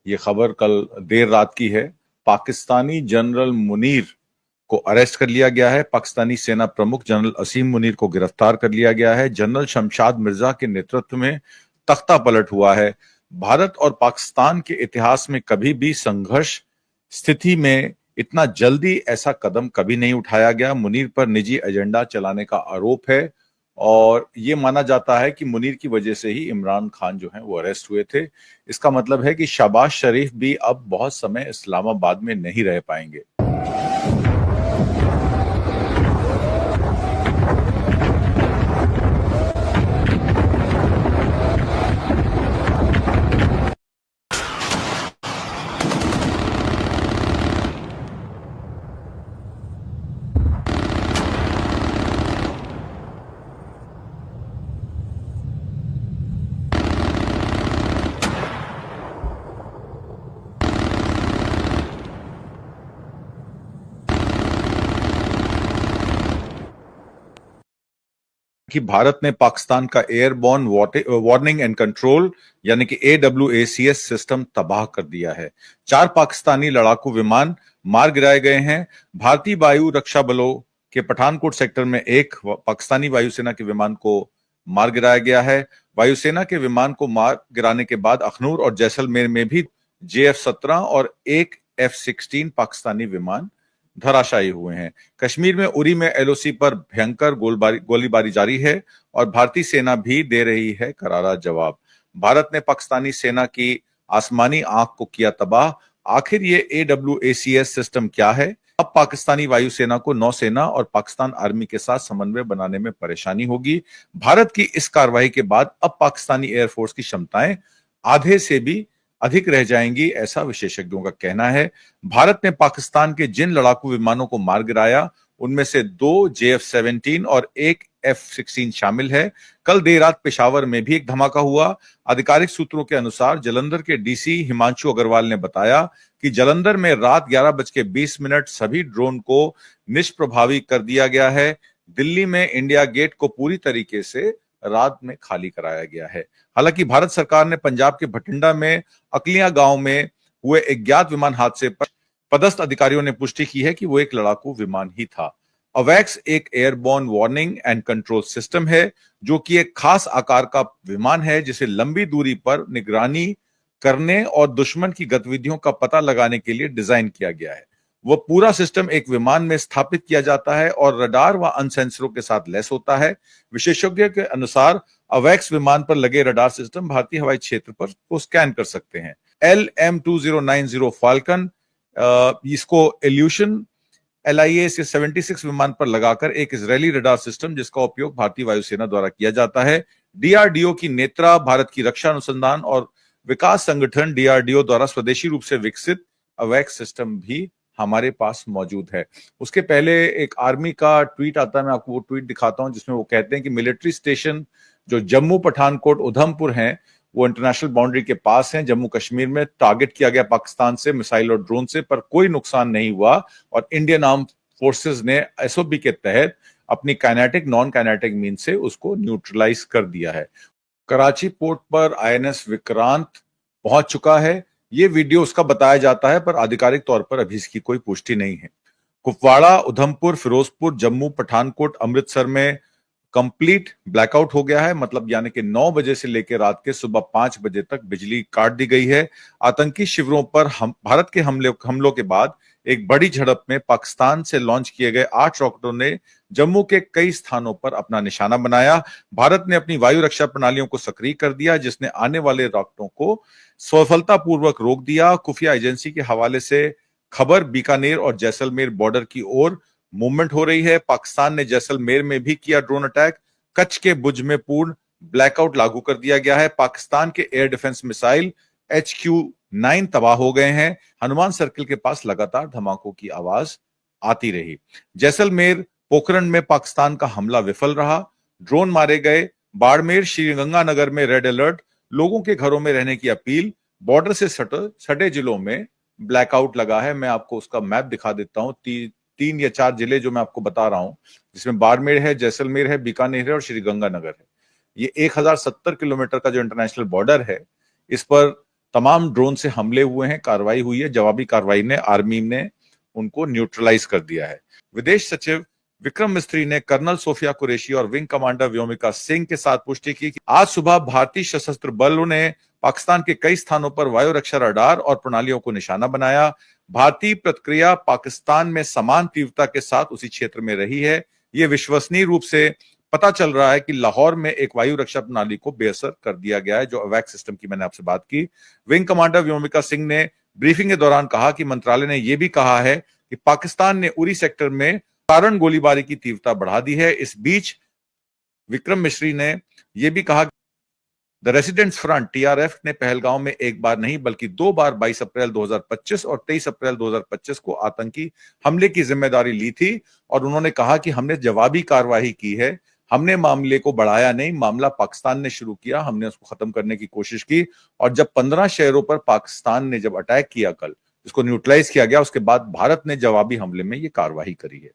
ये खबर कल देर रात की है। पाकिस्तानी जनरल मुनीर को अरेस्ट कर लिया गया है। पाकिस्तानी सेना प्रमुख जनरल असीम मुनीर को गिरफ्तार कर लिया गया है। जनरल शमशाद मिर्जा के नेतृत्व में तख्ता पलट हुआ है। भारत और पाकिस्तान के इतिहास में कभी भी संघर्ष स्थिति में इतना जल्दी ऐसा कदम कभी नहीं उठाया गया। मुनीर पर निजी एजेंडा चलाने का आरोप है और ये माना जाता है कि मुनीर की वजह से ही इमरान खान जो है वो अरेस्ट हुए थे। इसका मतलब है कि शहबाज शरीफ भी अब बहुत समय इस्लामाबाद में नहीं रह पाएंगे। कि भारत ने पाकिस्तान का एयरबॉर्न वार्निंग एंड कंट्रोल यानी कि AWACS सिस्टम तबाह कर दिया है। 4 पाकिस्तानी लड़ाकू विमान मार गिराए गए हैं। भारतीय वायु रक्षा बलों के पठानकोट सेक्टर में एक पाकिस्तानी वायुसेना के विमान को मार गिराया गया है। वायुसेना के विमान को मार गिराने के बाद अखनूर और जैसलमेर में भी JF-17 और एक F-16 पाकिस्तानी विमान धराशायी हुए हैं। कश्मीर में उरी में LOC पर भयंकर गोलीबारी जारी है और भारतीय सेना भी दे रही है करारा जवाब। भारत ने पाकिस्तानी सेना की आसमानी आंख को किया तबाह। आखिर ये AWACS सिस्टम क्या है? अब पाकिस्तानी वायुसेना को नौसेना और पाकिस्तान आर्मी के साथ समन्वय बनाने में परेशानी होगी। भारत की इस कार्रवाई के बाद अब पाकिस्तानी एयरफोर्स की क्षमताएं आधे से भी अधिक रह जाएंगी, ऐसा विशेषज्ञों का कहना है। भारत ने पाकिस्तान के जिन लड़ाकू विमानों को मार गिराया उनमें से 2 JF-17 और एक F-16 शामिल है। कल देर रात पेशावर में भी एक धमाका हुआ। आधिकारिक सूत्रों के अनुसार जलंधर के DC हिमांशु अग्रवाल ने बताया कि जलंधर में रात 11:20 सभी ड्रोन को निष्प्रभावी कर दिया गया है। दिल्ली में इंडिया गेट को पूरी तरीके से रात में खाली कराया गया है। हालांकि भारत सरकार ने पंजाब के भटिंडा में अकलिया गांव में हुए अज्ञात विमान हादसे पर पदस्थ अधिकारियों ने पुष्टि की है कि वो एक लड़ाकू विमान ही था। अवैक्स एक airborne warning and control system है जो कि एक खास आकार का विमान है जिसे लंबी दूरी पर निगरानी करने और दुश्मन की गतिविधियों का पता लगाने के लिए डिजाइन किया गया है। वह पूरा सिस्टम एक विमान में स्थापित किया जाता है और रडार व अन्य सेंसरों के साथ लैस होता है। विशेषज्ञों के अनुसार अवैक्स विमान पर लगे रडार सिस्टम भारतीय हवाई क्षेत्र पर को स्कैन कर सकते हैं। LM-2090 फाल्कन इसको इल्यूशन LIS 76 विमान पर लगाकर एक इजरायली रडार सिस्टम जिसका उपयोग भारतीय वायुसेना द्वारा किया जाता है। DRDO की नेत्रा भारत की रक्षा अनुसंधान और विकास संगठन DRDO द्वारा स्वदेशी रूप से विकसित अवैक्स सिस्टम भी हमारे पास मौजूद है। उसके पहले एक आर्मी का ट्वीट आता है, मैं आपको वो ट्वीट दिखाता हूं जिसमें वो कहते हैं कि मिलिट्री स्टेशन जो जम्मू पठानकोट उधमपुर हैं वो इंटरनेशनल बाउंड्री के पास हैं। जम्मू कश्मीर में टारगेट किया गया पाकिस्तान से मिसाइल और ड्रोन से, पर कोई नुकसान नहीं हुआ और इंडियन आर्म फोर्सेस ने SOP के तहत अपनी काइनेटिक नॉन काइनेटिक मीन से उसको न्यूट्रलाइज कर दिया है। कराची पोर्ट पर INS विक्रांत पहुंच चुका है। ये वीडियो उसका बताया जाता है पर आधिकारिक तौर पर अभी इसकी कोई पुष्टि नहीं है। कुपवाड़ा, उधमपुर, फिरोजपुर, जम्मू, पठानकोट, अमृतसर में कंप्लीट ब्लैकआउट हो गया है। मतलब यानी कि 9 बजे से लेकर रात के सुबह 5 बजे तक बिजली काट दी गई है। आतंकी शिविरों पर भारत के हमलों के बाद एक बड़ी झड़प में पाकिस्तान से लॉन्च किए गए 8 रॉकेटों ने जम्मू के कई स्थानों पर अपना निशाना बनाया। भारत ने अपनी वायु रक्षा प्रणालियों को सक्रिय कर दिया जिसने आने वाले रॉकेटों को सफलतापूर्वक रोक दिया। खुफिया एजेंसी के हवाले से खबर बीकानेर और जैसलमेर बॉर्डर की ओर मूवमेंट हो रही है। पाकिस्तान ने जैसलमेर में भी किया ड्रोन अटैक। कच्छ के भुज में पूर्ण ब्लैकआउट लागू कर दिया गया है। पाकिस्तान के एयर डिफेंस मिसाइल HQ-9 तबाह हो गए हैं। हनुमान सर्किल के पास लगातार धमाकों की आवाज आती रही। जैसलमेर पोखरण में पाकिस्तान का हमला विफल रहा, ड्रोन मारे गए। बाड़मेर श्रीगंगानगर में रेड अलर्ट, लोगों के घरों में रहने की अपील। बॉर्डर से सटे जिलों में ब्लैकआउट लगा है। मैं आपको उसका मैप दिखा देता हूं। 3 या 4 जिले जो मैं आपको बता रहा हूं जिसमें बाड़मेर है, जैसलमेर है, बीकानेर है और श्रीगंगानगर है। ये 1070 किलोमीटर का जो इंटरनेशनल बॉर्डर है इस पर तमाम ड्रोन से हमले हुए हैं, कार्रवाई हुई है, जवाबी कार्रवाई ने आर्मी ने उनको न्यूट्रलाइज कर दिया है। विदेश सचिव विक्रम मिस्त्री ने कर्नल सोफिया कुरैशी और विंग कमांडर व्योमिका सिंह के साथ पुष्टि की कि आज सुबह भारतीय सशस्त्र बलों ने पाकिस्तान के कई स्थानों पर वायु रक्षा रडार और प्रणालियों को निशाना बनाया। भारतीय प्रतिक्रिया पाकिस्तान में समान तीव्रता के साथ उसी क्षेत्र में रही है। यह विश्वसनीय रूप से पता चल रहा है कि लाहौर में एक वायु रक्षा प्रणाली को बेअसर कर दिया गया है, जो अवैक सिस्टम की मैंने आपसे बात की। विंग कमांडर व्योमिका सिंह ने ब्रीफिंग के दौरान कहा कि मंत्रालय ने यह भी कहा है कि पाकिस्तान ने उरी सेक्टर में कारण गोलीबारी की तीव्रता बढ़ा दी है। इस बीच विक्रम मिश्री ने यह भी कहा द रेसिडेंट्स फ्रंट टीआरएफ ने पहलगांव में एक बार नहीं बल्कि 2 बार 22 अप्रैल 2025 और 23 अप्रैल 2025 को आतंकी हमले की जिम्मेदारी ली थी और उन्होंने कहा कि हमने जवाबी कार्रवाई की है। हमने मामले को बढ़ाया नहीं, मामला पाकिस्तान ने शुरू किया, हमने उसको खत्म करने की कोशिश की और जब 15 शहरों पर पाकिस्तान ने जब अटैक किया कल, इसको न्यूट्रलाइज किया गया, उसके बाद भारत ने जवाबी हमले में ये कार्रवाई करी है।